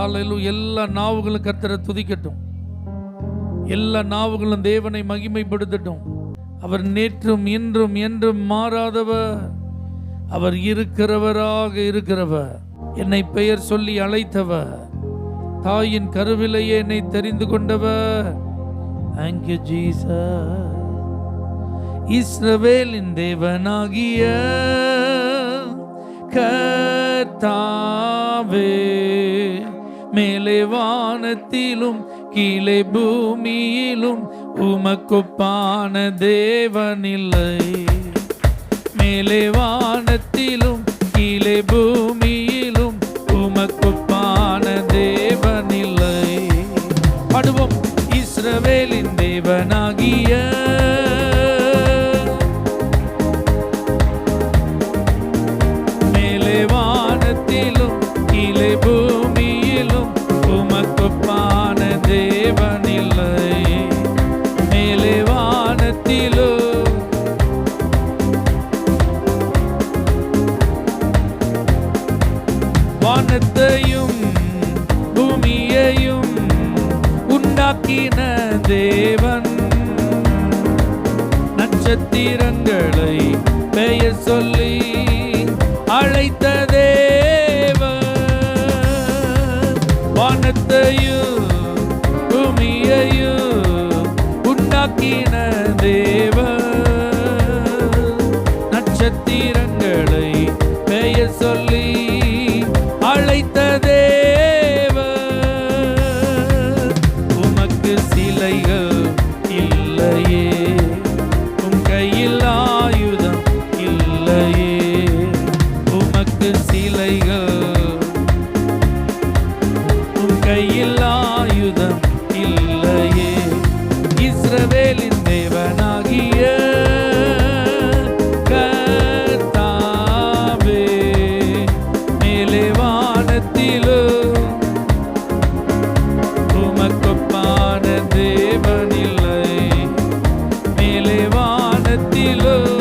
ஹalleluya. எல்லா நாவுகளும் கர்த்தரை துதிக்கட்டும். எல்லா நாவுகளும் தேவனை மகிமைப்படுத்தட்டும். அவர் நேற்றும் இன்றும் என்றும் மாறாதவர். அவர் இருக்கிறவராக இருக்கிறவர். என்னை பெயர் சொல்லி அழைத்தவர். தாயின் கருவிலேயே என்னை தெரிந்து கொண்டவர். Thank you Jesus. இஸ்ரவேலின் தேவனாகிய கர்த்தாவே, மேலே வானத்திலும் கீழே பூமியிலும் உமக்கொப்பான தேவனில்லை. மேலே வானத்திலும் கீழே பூமியிலும் உமக்கொப்பான தேவனில்லை. பாடுவோம். இஸ்ரவேலின் தேவனாகிய மேலே வானத்திலும் கீழே பூமியிலும் உமக்கொப்பான தேவனில்லை. மேலே வானத்திலும் வானத்தையும் பூமியையும் உண்டாக்கின தேவன், நட்சத்திரங்களை பெயர் சொல்லி அழைத்த தேவன், வானத்தையும் பூமியையும் உண்டாக்கின தேவன், நட்சத்திரங்களை பெயர் சொல்லி அழைத்த தேவன். உமக்கு சிலைகள் இல்லையே, உம் கையில் ஆயுதம் இல்லையே. உமக்கு சிலைகள், உம் கையில் ஆயுதம் இல்லையே. இஸ்ரவேலின் தேவனாகிய கர்த்தாவே, மேலே வானத்திலும் உமக்கொப்பான தேவனில்லை. மேலே வானத்திலும்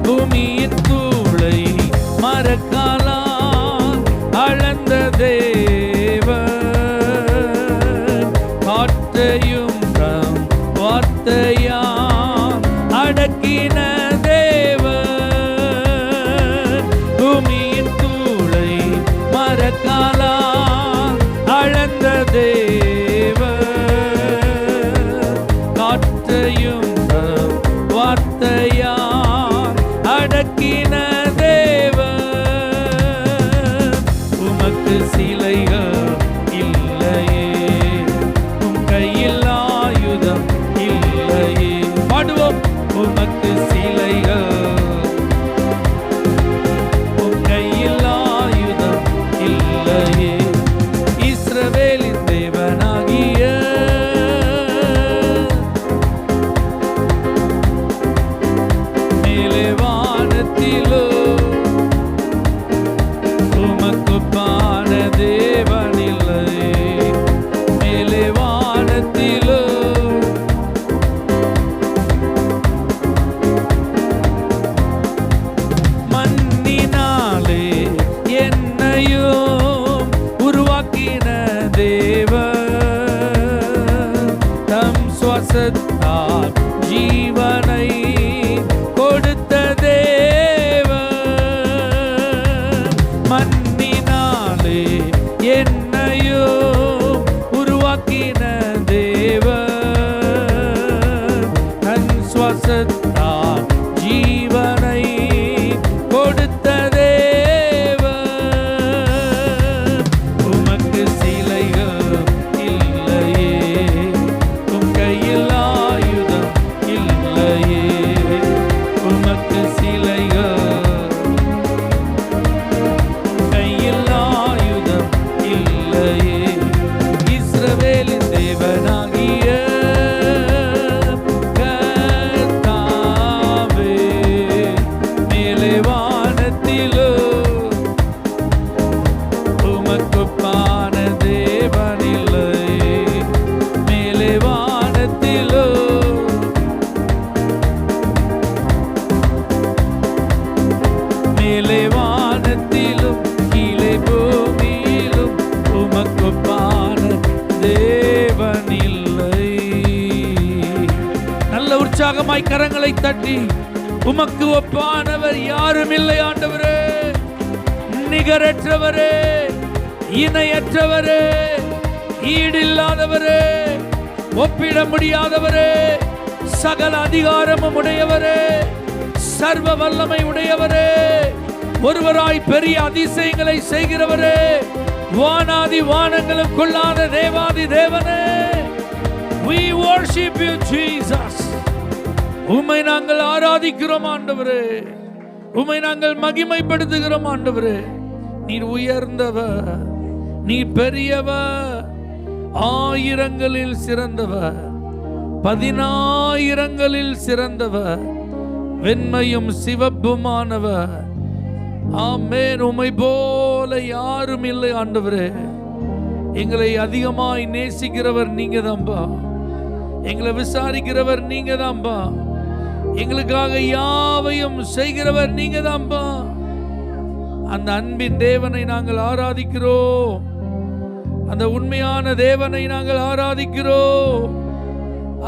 பூமியின் தூளை மரக்காலால் அளந்த தேவன், காற்றையும் தம் வார்த்தையால் அடக்கின தேவன், பூமியின் தூளை மரக்காலால் அளந்த தேவன், காற்றையும் தம் வார்த்தையால் அடக்கின தேவன். உமக்கு சிலைகள் இல்லையே, உம் கையில் ஆயுதம் இல்லையே. பாடுவோம். உமக்கு சிலைகள், உம் கையில் ஆயுதம் இல்லையே. இஸ்ரவேலின் தேவனாகிய மேலே வானத்திலும் உமக்கொப்பான தேவனில்லை. மேலே வானத்திலும் மண்ணினாலே என்னையும் உருவாக்கின தேவன், தம் சுவாசத்தால் ஜீவனை கொடுத்த தேவன், மண்ணினாலே என்னையும் உருவாக்கின தேவன், தன் சுவாசத்தால் ஜீவனை கொடுத்த தேவன். உமக்கு சிலைகள் இல்லையே, உம் கையில் ஆயுதம் இல்லையே. உமக்கு சிலைகள், உம் அதிகமாய் கரங்களை தட்டி உமக்கு ஒப்பானவர் யாரும் இல்லை ஆண்டவரே. நிகரற்றவரே, இணையற்றவரே, ஈடில்லாதவரே, ஒப்பிட முடியாதவரே, சகல அதிகாரமும் உடையவரே, சர்வ வல்லமை உடையவரே, ஒருவராய் பெரிய அதிசயங்களை செய்கிறவரே, வானாதி வானங்களும் கொள்ளாத தேவாதி தேவனே, we worship you Jesus. உம்மை நாங்கள் ஆராதிக்கிறோம் ஆண்டவரே, உம்மை நாங்கள் மகிமைப்படுத்துகிறோம் ஆண்டவரே. நீர் உயர்ந்தவர், நீர் பெரியவர், ஆயிரங்களில் சிறந்தவர், 10,000ங்களில் சிறந்தவர், வெண்மையும் சிவப்புமானவர். ஆமென். உம்மை போல யாரும் இல்லை ஆண்டவரே. எங்களை அதிகமாய் நேசிக்கிறவர் நீங்க தான்பா, எங்களை விசாரிக்கிறவர் நீங்க தான்பா, எங்களுக்காக யாவையும் செய்கிறவர் நீங்க தான்பா. அந்த அன்பின் தேவனை நாங்கள் ஆராதிக்கிறோம், அந்த உண்மையான தேவனை நாங்கள் ஆராதிக்கிறோம்.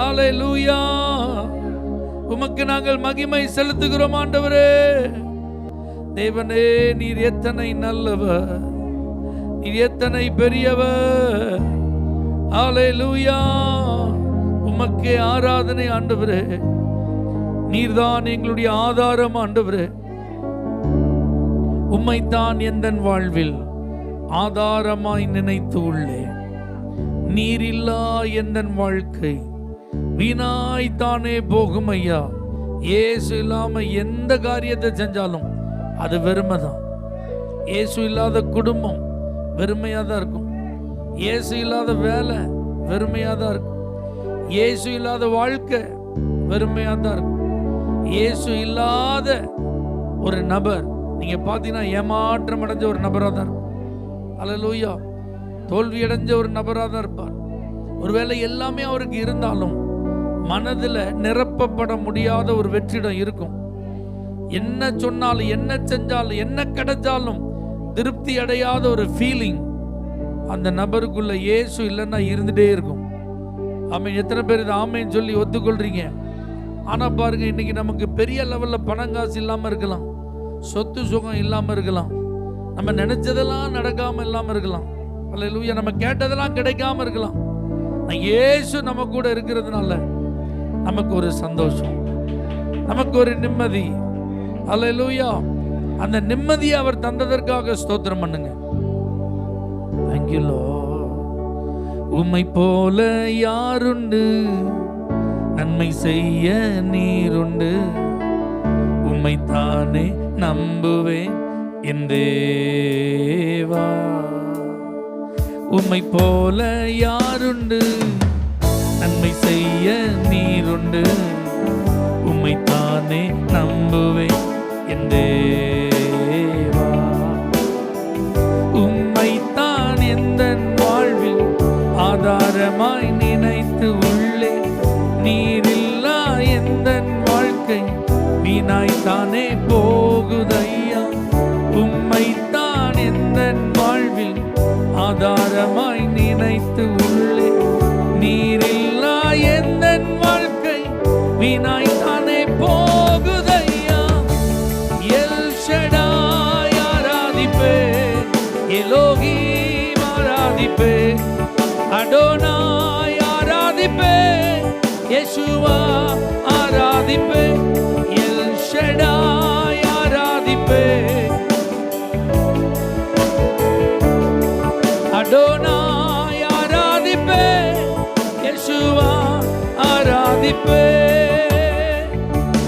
அல்லேலூயா. உமக்கு நாங்கள் மகிமை செலுத்துகிறோம் ஆண்டவரே. தேவனே, நீர் எத்தனை நல்லவர், நீர் எத்தனை பெரியவர். அல்லேலூயா. உமக்கே ஆராதனை ஆண்டவரே. நீர்தான் எங்களுடைய ஆதாரம் ஆண்டவரே. உம்மைத்தான் எந்தன் வாழ்வில் ஆதாரமாய் நினைத்து உள்ளேன். நீரில்லா எந்தன் வாழ்க்கை வீணாய்த்தானே போகும் ஐயா. இயேசு இல்லாம எந்த காரியத்தை செஞ்சாலும் அது வெறுமைதான். இயேசு இல்லாத குடும்பம் வெறுமையா தான் இருக்கும். இயேசு இல்லாத வேலை வெறுமையா தான் இருக்கும். இயேசு இல்லாத வாழ்க்கை வெறுமையா தான் இருக்கும். இயேசு இல்லாத ஒரு நபர் நீங்க பாத்தீங்கன்னா ஏமாற்றம் அடைஞ்ச ஒரு நபரா தான் இருக்கும். அல்லேலூயா. தோல்வி அடைஞ்ச ஒரு நபரா தான் இருப்பார். ஒருவேளை எல்லாமே அவருக்கு இருந்தாலும் மனதில் நிரப்பப்பட முடியாத ஒரு வெற்றிடம் இருக்கும். என்ன சொன்னாலும், என்ன செஞ்சாலும், என்ன கிடைச்சாலும் திருப்தி அடையாத ஒரு ஃபீலிங் அந்த நபருக்குள்ள இயேசு இல்லைன்னா இருந்துட்டே இருக்கும். ஆமென். எத்தனை பேர் இது ஆமென்னு சொல்லி ஒத்துக்கொள்றீங்க? ஆனா பாருங்க, இன்னைக்கு நமக்கு பெரிய லெவல்ல பணங்காசு இல்லாம இருக்கலாம், சொத்து சுகம் இல்லாம இருக்கலாம், நம்ம நினைச்சதெல்லாம் நடக்காம இல்லாம இருக்கலாம், அல்லேலூயா, நம்ம கேட்டதெல்லாம் கிடைக்காம இருக்கலாம். இயேசு நம்ம கூட இருக்கிறதுனால நமக்கு ஒரு சந்தோஷம், நமக்கு ஒரு நிம்மதி. அல்லேலூயா. அந்த நிம்மதியை அவர் தந்ததற்காக ஸ்தோத்திரம் பண்ணுங்க. Thank you Lord. உம்மை போல யாருண்டு, நன்மை செய்ய நீருண்டு, உம்மைத்தானே நம்புவேன் என் தேவா. உம்மை போல யாருண்டு, நன்மை செய்ய நீருண்டு, உம்மைத்தானே நம்புவேன் என் தேவா. உம்மைத்தான் எந்தன் வாழ்வில் ஆதாரமாய் நினைத்து உள்ளே, நீரில்லா எந்தன் வாழ்க்கை வீணாய்த்தானே போகுதையா. உம்மைத்தான் எந்தன் வாழ்வில் ஆதாரமாய் நினைத்து உள்ளே, நீரில்லா எந்தன் வாழ்க்கை வீணாய்த்தானே போகுதையா. எல் ஷடாய் ஆராதிப்பே, எலோகீம் ஆராதிப்பே, அடோனாய் ஆராதிப்பே, யெஷுவா ஆராதிப்பே, எல் ஷடாய் ஆராதிப்பே, அடோனாய் ஆராதிப்பே, யெஷுவா ஆராதிப்பே.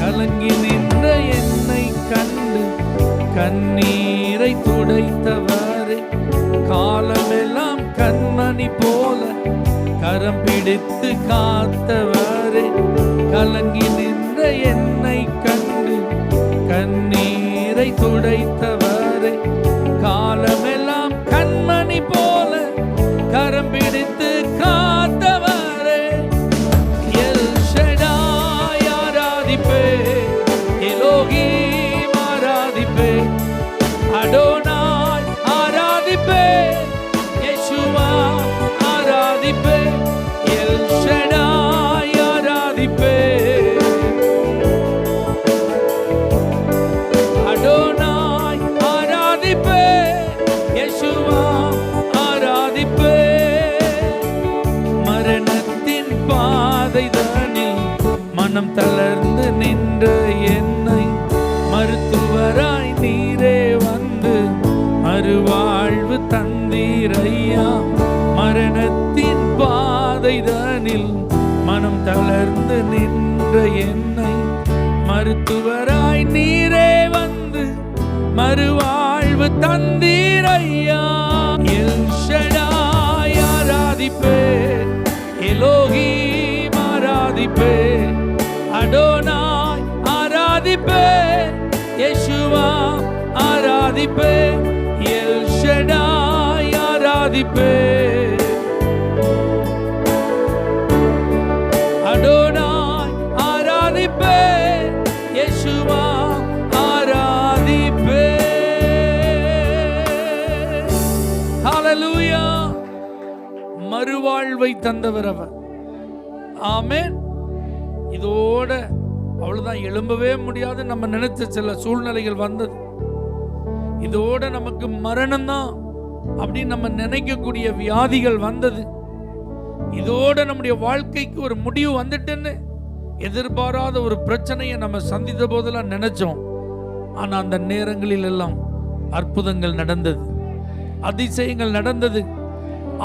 கலங்கி நின்ற என்னை கண்டு கண்ணீரை துடைத்தவரே, காலமெல்லாம் கண்மணி போல கரம் பிடித்து காத்தவரே. கலங்கி நின்ற என்னை கண்டு கண்ணீரை துடைத்தவரே, காலமெல்லாம் கண்மணி போல கரம் பிடித்து காத்தவரே. எல் ஷடாய் ஆராதிப்பே, எலோகீம் ஆராதிப்பே, அடோனாய் ஆராதிப்பே, யெஷுவா ஆராதிப்பே, எல் ஷடாய் ஆராதிப்பே. மறுவாழ்வு தந்தீரையா. மரணத்தின் பாதைதனில் மனம் தளர்ந்து நின்ற என்னை மருத்துவராய் நீரே வந்து மறுவாழ்வு தந்தீரையா. எல் ஷடாய் ஆராதிப்பேன், எலோஹீம் ஆராதிப்பேன், அடோனாய் ஆராதிப்பேன், யெஷுவா ஆராதிப்பேன், எல் ஷடாய் ஆராதிப்பேன், அடோனாய் ஆராதிப்பேன், யெஷுவா ஆராதிப்பேன். ஹல்லேலூயா. மறுவாழ்வை தந்தவர் அவர். ஆமென். இதோட அவ்வளவுதான், எழும்பவே முடியாது நம்ம நினைச்ச சில சூழ்நிலைகள் வந்தது. இதோட நமக்கு மரணம் தான் அப்படின்னு நம்ம நினைக்கக்கூடிய வியாதிகள் வந்தது. இதோட நம்முடைய வாழ்க்கைக்கு ஒரு முடிவு வந்துட்டுன்னு எதிர்பாராத ஒரு பிரச்சனையை நம்ம சந்தித்த போதெல்லாம் நினைச்சோம். ஆனா அந்த நேரங்களில் எல்லாம் அற்புதங்கள் நடந்தது, அதிசயங்கள் நடந்தது,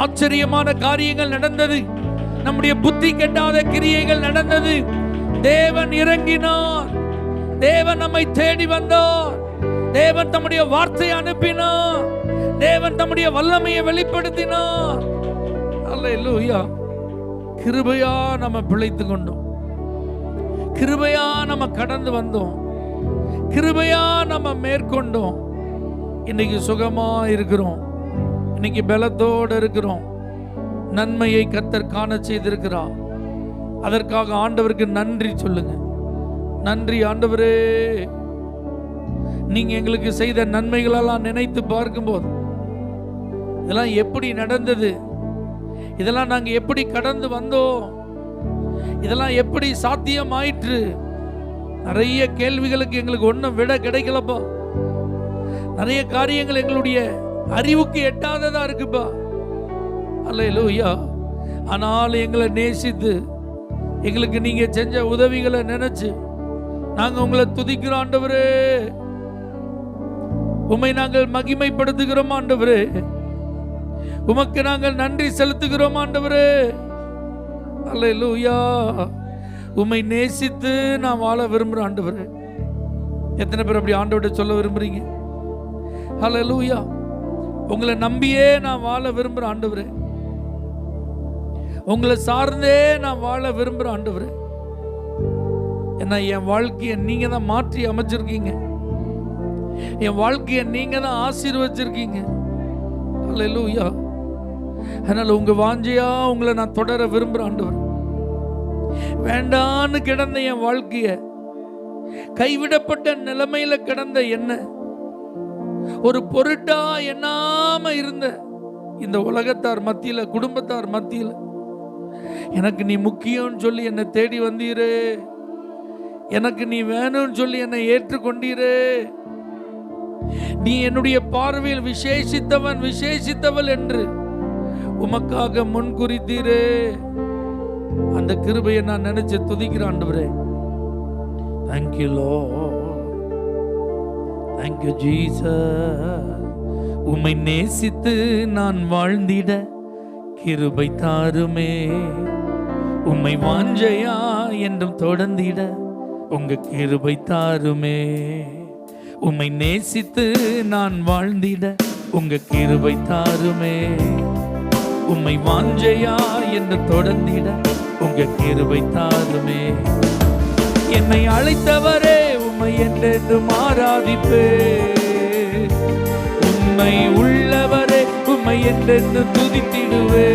ஆச்சரியமான காரியங்கள் நடந்தது, நம்முடைய புத்தி கெட்டாத கிரியைகள் நடந்தது. தேவன் இறங்கினார், தேவன் நம்மை தேடி வந்தார், தேவன் தம்முடைய வார்த்தையை அனுப்பினார், தேவன் தம்முடைய வல்லமையை வெளிப்படுத்தினார். அல்லேலூயா. கிருபையா நம்ம பிழைத்து கொண்டோம், கிருபையா நம்ம கடந்து வந்தோம், கிருபையா நம்ம மேற்கொண்டோம். இன்னைக்கு சுகமா இருக்கிறோம், இன்னைக்கு பலத்தோடு இருக்கிறோம். நன்மையை கர்த்தர் காண செய்திருக்கிறார். அதற்காக ஆண்டவருக்கு நன்றி சொல்லுங்க. நன்றி ஆண்டவரே, நீங்க எங்களுக்கு செய்த நன்மைகளெல்லாம் நினைத்து பார்க்கும்போது இதெல்லாம் எப்படி நடந்தது, இதெல்லாம் நாங்க எப்படி கடந்து வந்தோம், இதெல்லாம் எப்படி சாத்தியமாயிற்று. நிறைய கேள்விகளுக்கு எங்களுக்கு ஒன்றும் விட கிடைக்கலப்பா. நிறைய காரியங்கள் எங்களுடைய அறிவுக்கு எட்டாததா இருக்குப்பா. அல்லேலூயா. ஆனால் எங்களை நேசித்து எங்களுக்கு நீங்க செஞ்ச உதவிகளை நினைச்சு நாங்க உங்களை துதிக்கிறோம் ஆண்டவரே. உம்மை நாங்கள் மகிமைப்படுத்துகிறோம் ஆண்டவரே. உமக்கு நாங்கள் நன்றி செலுத்துகிறோம் ஆண்டவரே. அல்லேலூயா. உம்மை நேசித்து நான் வாழ விரும்புறேன் ஆண்டவரே. எத்தனை பேர் அப்படி ஆண்டவர்கிட்ட சொல்ல விரும்புறீங்க? அல்லேலூயா. உங்களை நம்பியே நான் வாழ விரும்புறேன் ஆண்டவரே. உங்களை சார்ந்தே நான் வாழ விரும்புறேன் ஆண்டவரே. ஏன்னா என் வாழ்க்கையை நீங்க தான் மாற்றி அமைச்சிருக்கீங்க, என் வாழ்க்கையை நீங்க தான் ஆசீர்வச்சிருக்கீங்க. அல்லேலூயா. அதனால உங்க வாஞ்சையா உங்களை நான் தொடர விரும்புறேன் ஆண்டவர். வேண்டான்னு கிடந்த என் வாழ்க்கைய, கைவிடப்பட்ட நிலைமையில கிடந்த என்ன, ஒரு பொருட்டா எண்ணாம இருந்த இந்த உலகத்தார் மத்தியில, குடும்பத்தார் மத்தியில எனக்கு நீ முக்கியம் சொல்லி என்னை தேடி வந்தீரே, எனக்கு நீ வேணும்னு சொல்லி என்னை ஏற்றுக்கொண்டீரே, நீ என்னுடைய பார்வையில் விசேஷித்தவன் விசேஷித்தவள் என்று உமக்காக முன்குறித்தீரே. அந்த கிருபையை நான் நினைச்சு துதிக்கிறேன் ஆண்டவரே. Thank you Lord, thank you Jesus. உம்மை நேசித்து நான் வாழ்ந்திட கிருபை தாருமே. உம்மை வாஞ்சையா என்றும் தொடர்ந்திட உங்க கிருபை தாருமே. உம்மை நேசித்து நான் வாழ்ந்திட உங்க கிருபை தாருமே. உம்மை வாஞ்சையா என்று தொடர்ந்திட உங்க கிருபை தாருமே. என்னை அழைத்தவரே உம்மை என்றென்றும் ஆராதிப்பே. உம்மை உள்ளவரே உம்மை என்றென்றும் துதித்திடுவே.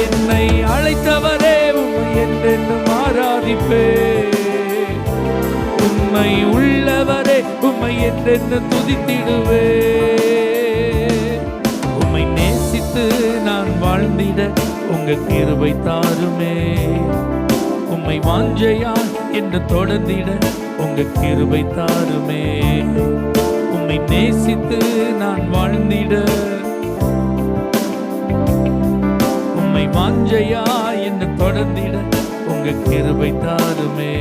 என்னை அழைத்தவரே உம்மை என்றென்றும் ஆராதிப்பே. உம்மை உள்ளவரே உம்மை என்றென்றும் துதித்திடுவே. உம்மை நேசித்து நான் வாழ்ந்திட உங்க கிருபை தாருமே. உம்மை வாஞ்சையா என்று தொடர்ந்திட உங்க கிருபை தாருமே. உம்மை நேசித்து நான் வாழ்ந்திட உம்மை வாஞ்சையா என்று தொடர்ந்திட உங்க கிருபை தாருமே.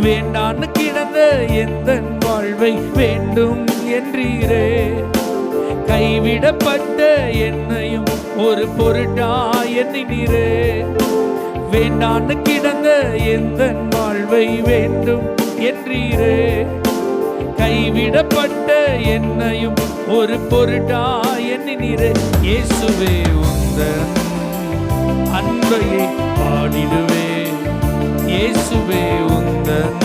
வேண்டான்னு கிடந்த எந்த வாழ்வை வேண்டும் என்றீரே. கைவிடப்பட்ட என்னையும் ஒரு பொருட்டா எண்ணினீரே. வேண்டான்னு கிடந்த எந்த வாழ்வை வேண்டும் என்றீரே. கைவிடப்பட்ட என்னையும் ஒரு பொருட்டா எண்ணினீரே. இயேசுவே உந்தன் அன்பையை பாடிடுவே. இயேசுவே உந்தன்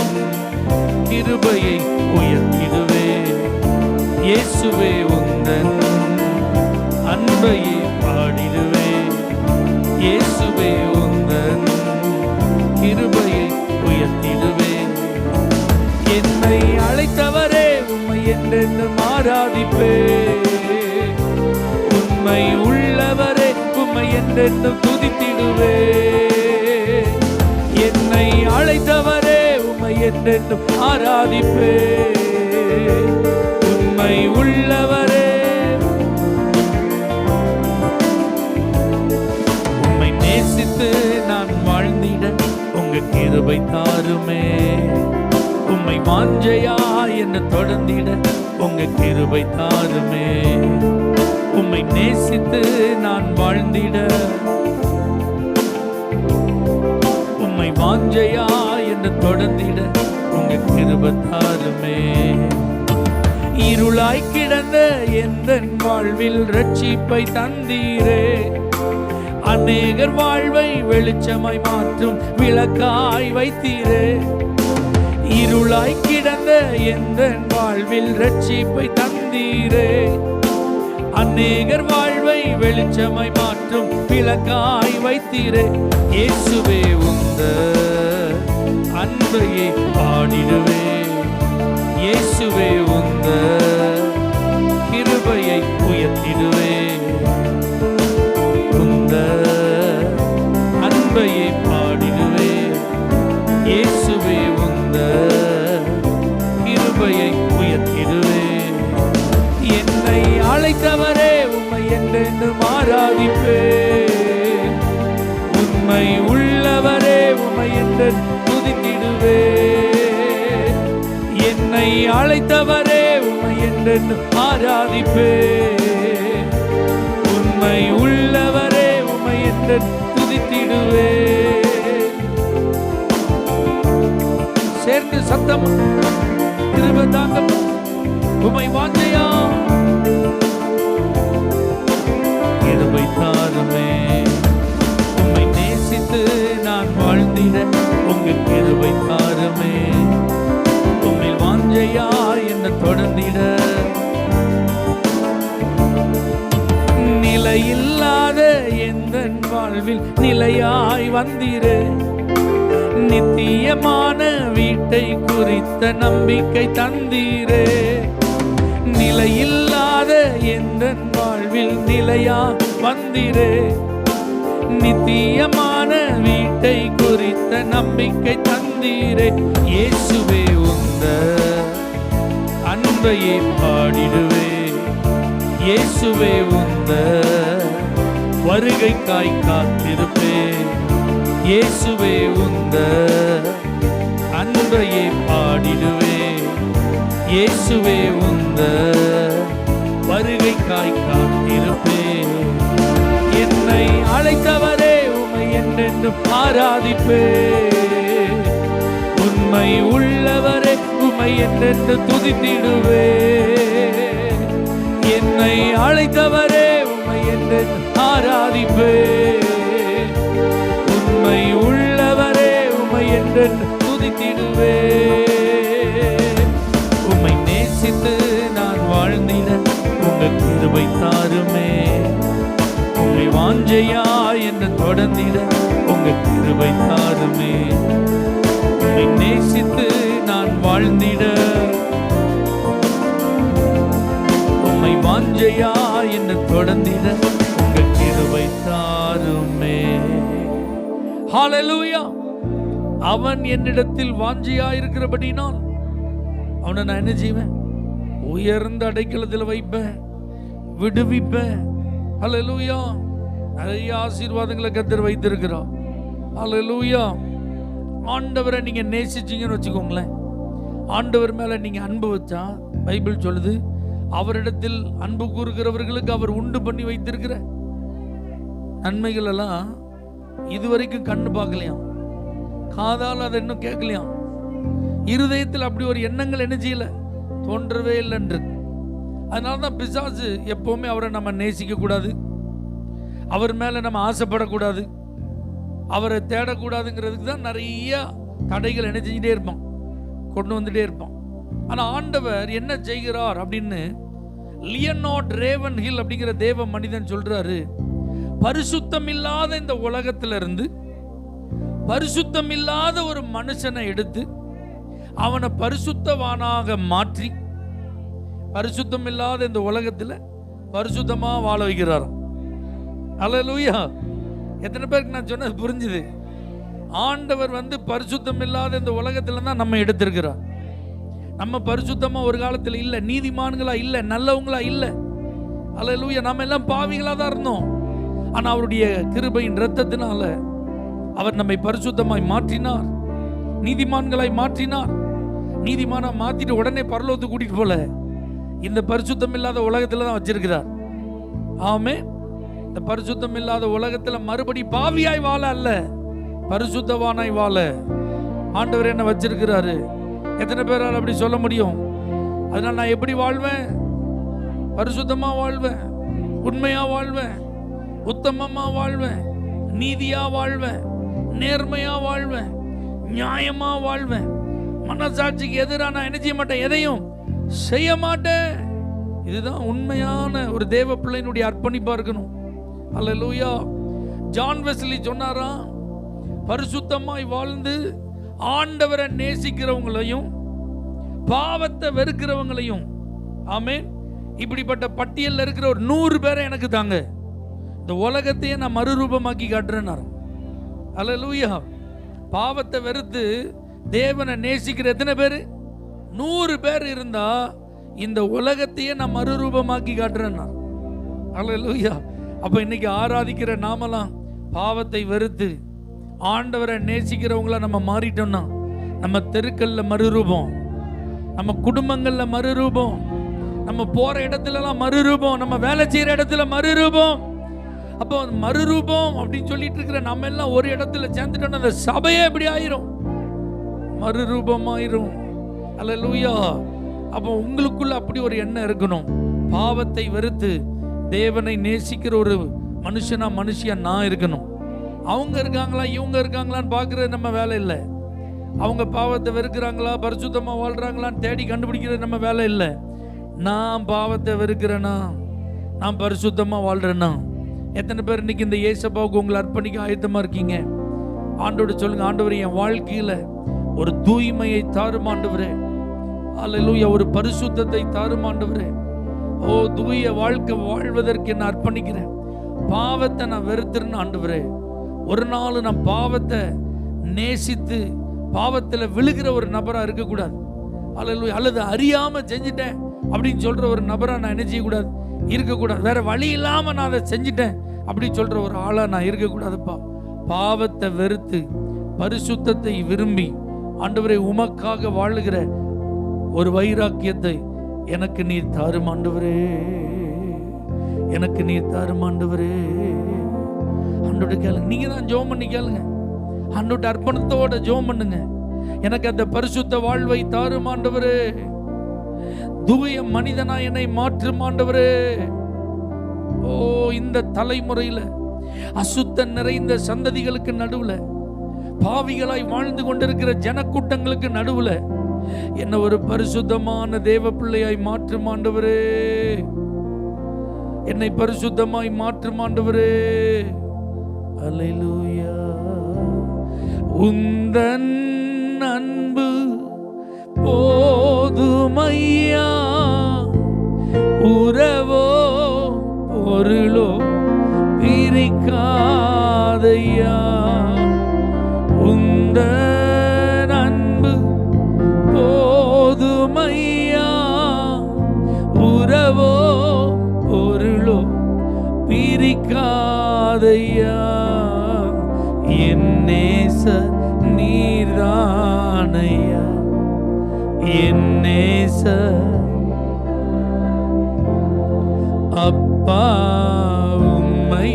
கிருபையை உயர்த்திடுவே. இயேசுவே உந்தன் அன்பையை பாடிடுவே. இயேசுவே உந்தன் கிருபையை உயர்த்திடுவே. என்னை அழைத்தவரே உம்மை என்றென்றும் ஆராதிப்பே. உண்மை உள்ளவரே உம்மை என்றென்றும் துதித்திடுவே. என்னை அழைத்தவரே உம்மை என்றென்றும் ஆராதிப்பே. உண்மை உள்ளவரே உம்மை நேசித்து நான் வாழ்ந்திட உங்க கிருபை தாருமே. உம்மை வாஞ்சையா என்ன தொடர்ந்திட உங்க கிருபை தாருமே. உம்மை நேசித்து நான் வாழ்ந்திட உம்மை வாஞ்சையா என்ன தொடர்ந்திட உங்க கிருபை தாருமே. இருளாய் கிடந்த எந்த வாழ்வில் ரட்சிப்பை தந்தீரே. அநேகர் வாழ்வை வெளிச்சமாய் மாற்றும் விளக்காய் வைத்தீரே. இருளாய் கிடந்த எந்த வாழ்வில் ரட்சிப்பை தந்தீரே. அநேகர் வாழ்வை வெளிச்சமாய் மாற்றும் விளக்காய் வைத்தீரே. இயேசுவே உந்த அன்பையை பாடிடுவே. இயேசுவே உந்த கிருபையை உயர்த்திடுவே. உந்த அன்பையை பாடிடுவே. இயேசுவே உந்த கிருபையை உயர்த்திடுவே. என்னை அழைத்தவரே உம்மை என்றென்றும் ஆராதிப்பே. உண்மை உள்ளவரே உம்மை என்றென்றும் துதித்திடுவே. என்னை அழைத்தவரே உம்மை என்றென்றும் ஆராதிப்பே. உண்மை உள்ளவரே உம்மை என்றென்றும் துதித்திடுவே. சேர்ந்து சத்தம் கிருபை தாங்க. உம்மை வாஞ்சையா கிருபை தாருமே. உம்மை நேசித்து நான் வாழ்ந்திட உங்க கிருபை தாருமே. உம்மை வாஞ்சையா என்ன தொடர்ந்திட நிலையில்லாத எந்த வாழ்வில் நிலையாய் வந்தீரே. நித்தியமான வீட்டை குறித்த நம்பிக்கை தந்தீரே. நிலையில்லாத எந்த வாழ்வில் நிலையா வந்தீரே. நித்தியமான வீட்டை குறித்த நம்பிக்கை தந்தீரே. இயேசுவே உந்த அன்பையை பாடிடுவே. இயேசுவே உந்த வருகைக்காய் காத்திருப்பே. இயேசுவே உந்த அன்பையை பாடிடுவே. இயேசுவே உந்த வருகைக்காய் காத்திருப்பே. என்னை அழைத்தவரே உம்மை என்றென்றும் ஆராதிப்பே. உண்மை உள்ளவரே உம்மை என்றென்று துதித்திடுவே. என்னை அழைத்தவரே உம்மை என்றென்று ஆராதிப்பே. உண்மை உள்ளவரே உம்மை என்றென்று துதித்திடுவே. உம்மை நேசித்து நான் வாழ்ந்திட உங்க கிருபை தாருமே. உம்மை வாஞ்சையா என்ன தொடர்ந்திட உங்க கிருபை தாருமே. உம்மை நேசித்து நான் வாழ்ந்திட உம்மை வாஞ்சையா என்ன தொடர்ந்திட உங்க கிருபை தாருமே. ஹல்லேலூயா. அவன் என்னிடத்தில் வாஞ்சையா இருக்கிறபடினால் அவனை நான் என்ன செய்வேன்? உயர்ந்த அடைக்கலத்தில் வைப்பேன், விடுவிப்பேன். ஹல்லேலூயா. நிறைய ஆசீர்வாதங்களை கர்த்தர் வைத்திருக்கிறார். ஹல்லேலூயா. ஆண்டவரை நீங்க நேசிச்சீங்கன்னு வச்சுக்கோங்களேன், ஆண்டவர் மேல நீங்க அன்பு வச்சா, பைபிள் சொல்லுது, அவரிடத்தில் அன்பு கூறுகிறவர்களுக்கு அவர் உண்டு பண்ணி வைத்திருக்கிற நன்மைகள் எல்லாம் இதுவரைக்கும் கண்ணு பார்க்கலையாம், காதால் அதை இன்னும் கேட்கலையாம், இருதயத்தில் அப்படி ஒரு எண்ணங்கள் என்ன செய்யல, தோன்றவே இல்லைன்று. அதனாலதான் பிசாசு எப்பவுமே அவரை நம்ம நேசிக்க கூடாது, அவர் மேல நம்ம ஆசைப்படக்கூடாது, அவரை தேடக்கூடாதுங்கிறதுக்கு தான் நிறைய தடைகள் என்ன செஞ்சுட்டே இருப்பான், கொண்டு வந்துட்டே இருப்பான். ஆனா ஆண்டவர் என்ன செய்கிறார் அப்படின்னு லியனார்ட் ரேவன் ஹில் அப்படிங்கிற தேவ மனிதன் சொல்றாரு, பரிசுத்தம் இல்லாத இந்த உலகத்திலிருந்து பரிசுத்தம் இல்லாத ஒரு மனுஷனை எடுத்து அவனை பரிசுத்தவானாக மாற்றி பரிசுத்தம் இல்லாத இந்த உலகத்தில் பரிசுத்தமா வாழ வைக்கிறார். அல்லேலூயா. எத்தனை பேருக்கு நான் சொன்னது புரிஞ்சுது? ஆண்டவர் பரிசுத்தம் இல்லாத இந்த உலகத்துல தான் நம்ம எடுத்திருக்கிறார். நம்ம பரிசுத்தமா ஒரு காலத்தில் இல்லை, நீதிமான்களா இல்லை, நல்லவங்களா இல்லை. அல்லேலூயா. நம்ம எல்லாம் பாவிகளா தான் இருந்தோம். ஆனா அவருடைய கிருபையின் இரத்தத்தினால அவர் நம்மை பரிசுத்தமாய் மாற்றினார், நீதிமான்களாய் மாற்றினார். நீதிமானா மாத்திட்டு உடனே பரலோகத்துக்கு கூட்டிட்டு போல, இந்த பரிசுத்தம் இல்லாத உலகத்துல தான் வச்சிருக்கிறார். ஆமே. இந்த பரிசுத்தம் இல்லாத உலகத்துல மறுபடி பாவியாய் வாழ அல்ல, பரிசுத்தவானாய் வாழ ஆண்டவர் என்ன வச்சிருக்கிறாரு. எத்தனை பேரால் அப்படி சொல்ல முடியும்? அதனால நான் எப்படி வாழ்வேன்? பரிசுத்தமா வாழ்வேன், உண்மையா வாழ்வேன், உத்தமமா வாழ்வேன், நீதியா வாழ்வேன், நேர்மையா வாழ்வேன், நியாயமா வாழ்வேன், மனசாட்சிக்கு எதிராக நான் என்ன செய்ய மாட்டேன், எதையும் செய்ய மாட்டேன். இதுதான் உண்மையான ஒரு தேவ பிள்ளையினுடைய அர்ப்பணிப்பா இருக்கணும். அல்லேலூயா. ஜான் வெஸ்லி சொன்னாரா, பரிசுத்தமாய் வாழ்ந்து ஆண்டவரை நேசிக்கிறவங்களையும் பாவத்தை வெறுக்கிறவங்களையும், ஆமென், இப்படிப்பட்ட பட்டியலில் இருக்கிற ஒரு 100 பேரை எனக்கு தாங்க, இந்த உலகத்தையே நான் மறுரூபமாக்கி காட்டுறேன். அல்லேலூயா. பாவத்தை வெறுத்து தேவனை நேசிக்கிற எத்தனை பேர்? 100 பேர் இருந்தா இந்த உலகத்தையே நான் மறுரூபமாக்கி காட்டுறேன். அல்லேலூயா. அப்ப இன்னைக்கு ஆராதிக்கிற நாமெல்லாம் பாவத்தை வெறுத்து ஆண்டவரை நேசிக்கிறவங்கள நம்ம மாறிட்டோம்னா, நம்ம தெருக்கல்ல மறுரூபம், நம்ம குடும்பங்கள்ல மறுரூபம், நம்ம போற இடத்துலலாம் மறுரூபம், நம்ம வேலை செய்யற இடத்துல மறுரூபம். அப்போ மறுரூபம் அப்படின்னு சொல்லிட்டு இருக்கிற நம்ம எல்லாம் ஒரு இடத்துல சேர்ந்துட்டோம்னா அந்த சபையே எப்படி ஆயிரும், மறுரூபம் ஆயிரும். அல்லேலூயா. அப்போ உங்களுக்குள்ள அப்படி ஒரு எண்ணம் இருக்கணும், பாவத்தை வெறுத்து தேவனை நேசிக்கிற ஒரு மனுஷியா நான் இருக்கணும். அவங்க இருக்காங்களா இவங்க இருக்காங்களான்னு பார்க்கறது நம்ம வேலை இல்லை. அவங்க பாவத்தை வெறுக்கிறாங்களா பரிசுத்தமா வாழ்றாங்களான்னு தேடி கண்டுபிடிக்கிறது நம்ம வேலை இல்லை. நான் பாவத்தை வெறுக்கிறேனா, நான் பரிசுத்தமா வாழ்றேன்னா? எத்தனை பேர் இன்னைக்கு இந்த இயேசுவுக்கு உங்களை அர்ப்பணிக்க ஆயத்தமா இருக்கீங்க? ஆண்டவரை சொல்லுங்க, ஆண்டவரே என் வாழ்க்கையில ஒரு தூய்மையை தாரும் ஆண்டவரே. அல்லேலூயா. ஒரு பரிசுத்தத்தை தாரும் ஆண்டவரே. ஓ, தூய வாழ்க்கை வாழ்வதற்கு என்ன அர்ப்பணிக்கிறேன். பாவத்தை நான் வெறுத்துறேன்னு ஆண்டவரே. ஒரு நாள் நான் பாவத்தை நேசித்து பாவத்தில் விழுகிற ஒரு நபரா இருக்கக்கூடாது. அல்லேலூயா. அல்லது அறியாம செஞ்சுட்டேன் அப்படின்னு சொல்ற ஒரு நபரா நான் என்ன செய்யக்கூடாது, இருக்கக்கூடாது. வேற வழி இல்லாம நான் அதை செஞ்சுட்டேன் அப்படின்னு சொல்ற ஒரு ஆளா நான் இருக்கக்கூடாதுப்பா. பாவத்தை வெறுத்து பரிசுத்தத்தை விரும்பி ஆண்டவரை உமக்காக வாழுகிற ஒரு வைராக்கியத்தை எனக்கு நீர் தாரும் ஆண்டவரே, எனக்கு நீர் தாரும் ஆண்டவரே. ஆண்டோட கேளுங்க, நீங்க தான் ஜெபம் பண்ணி கேளுங்க, ஆண்டோட அர்ப்பணத்தோட ஜெபம் பண்ணுங்க. எனக்கு அந்த பரிசுத்த வாழ்வை தாரும் ஆண்டவரே, தூய மனிதனா என்னை மாற்றும் ஆண்டவரே. ஓ, இந்த தலைமுறையில அசுத்த நிறைந்த சந்ததிகளுக்கு நடுவுல, பாவிகளாய் வாழ்ந்து கொண்டிருக்கிற ஜனக்கூட்டங்களுக்கு நடுவுல என்ன ஒரு பரிசுத்தமான தேவ பிள்ளையாய் மாற்றும் ஆண்டவரே, என்னை பரிசுத்தமாய் மாற்றும் ஆண்டவரே. அல்லேலூயா. உந்தன் அன்பு போதுமையா, உறவோ பொருளோ பிரிக்காதையா. உந்தன் அன்பு போதுமையா, உறவோ பொருளோ பிரிக்காதையா. என் நேசர் நீர்தானையா, என் நேசர். அப்பா உம்மை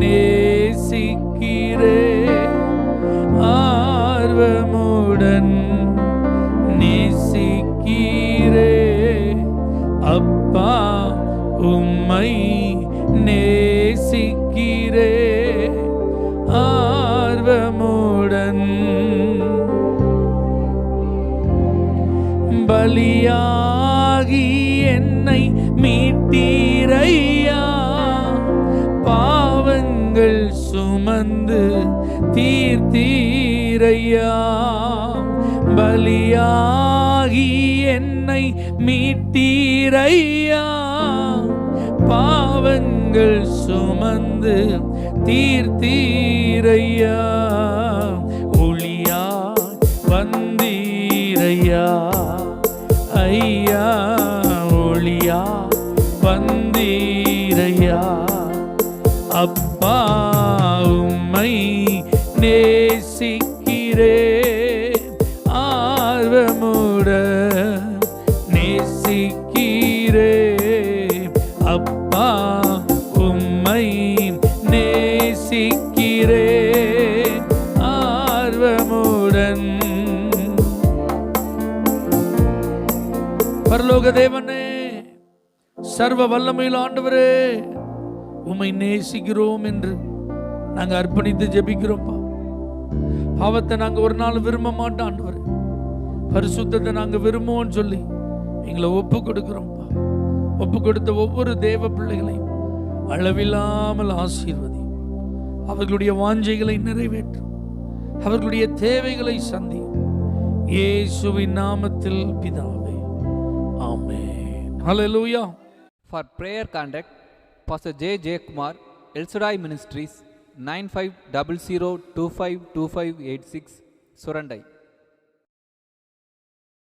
நேசிக்கிறே, ஆர்வமுடன் நேசிக்கிறே. அப்பா உம்மை நேசிக்கிறே, ஆர்வமுடன். பலியாகி என்னை மீட்டீரையா, பாவங்கள் சுமந்து தீர்த்தீரையா. பலியாகி என்னை மீட்டீரையா, பாவங்கள் சுமந்து தீர்த்தீரையா. ஒளியா வந்தீரையா ஐயா, ஒளியா வந்தீரையா. அப்பா உம்மை நேசிக்கிறே, ஆர்வமுடன் நேசிக்கிறே. அப்பா உம்மை நேசிக்கிறே, ஆர்வமுடன். பரலோக தேவனே, சர்வ வல்லமையில் ஆண்டவரே, உம்மை நேசிக்கிறோம் என்று நாங்க அர்ப்பணித்து ஜெபிக்கிறோம்ப்பா. பாவத்தை நாங்க ஒரு நாள் விரும்ப மாட்டோம் ஆண்டவரே, பரிசுத்தத்தை நாங்க விரும்புவோம்னு சொல்லி எங்களை ஒப்பு கொடுக்கிறோம்ப்பா. ஒப்பு கொடுத்த ஒவ்வொரு தேவ பிள்ளைகளையும் அளவில்லாமல் ஆசீர்வதி, அவர்களுடைய வாஞ்சைகளை நிறைவேற்றும், அவர்களுடைய தேவைகளை சந்தியும். இயேசுவின் நாமத்தில் பிதாவே, ஆமென். ஹல்லேலூயா. For prayer contact, Pastor J. J. Kumar, El Shaddai Ministries, 9500252586, Surandai.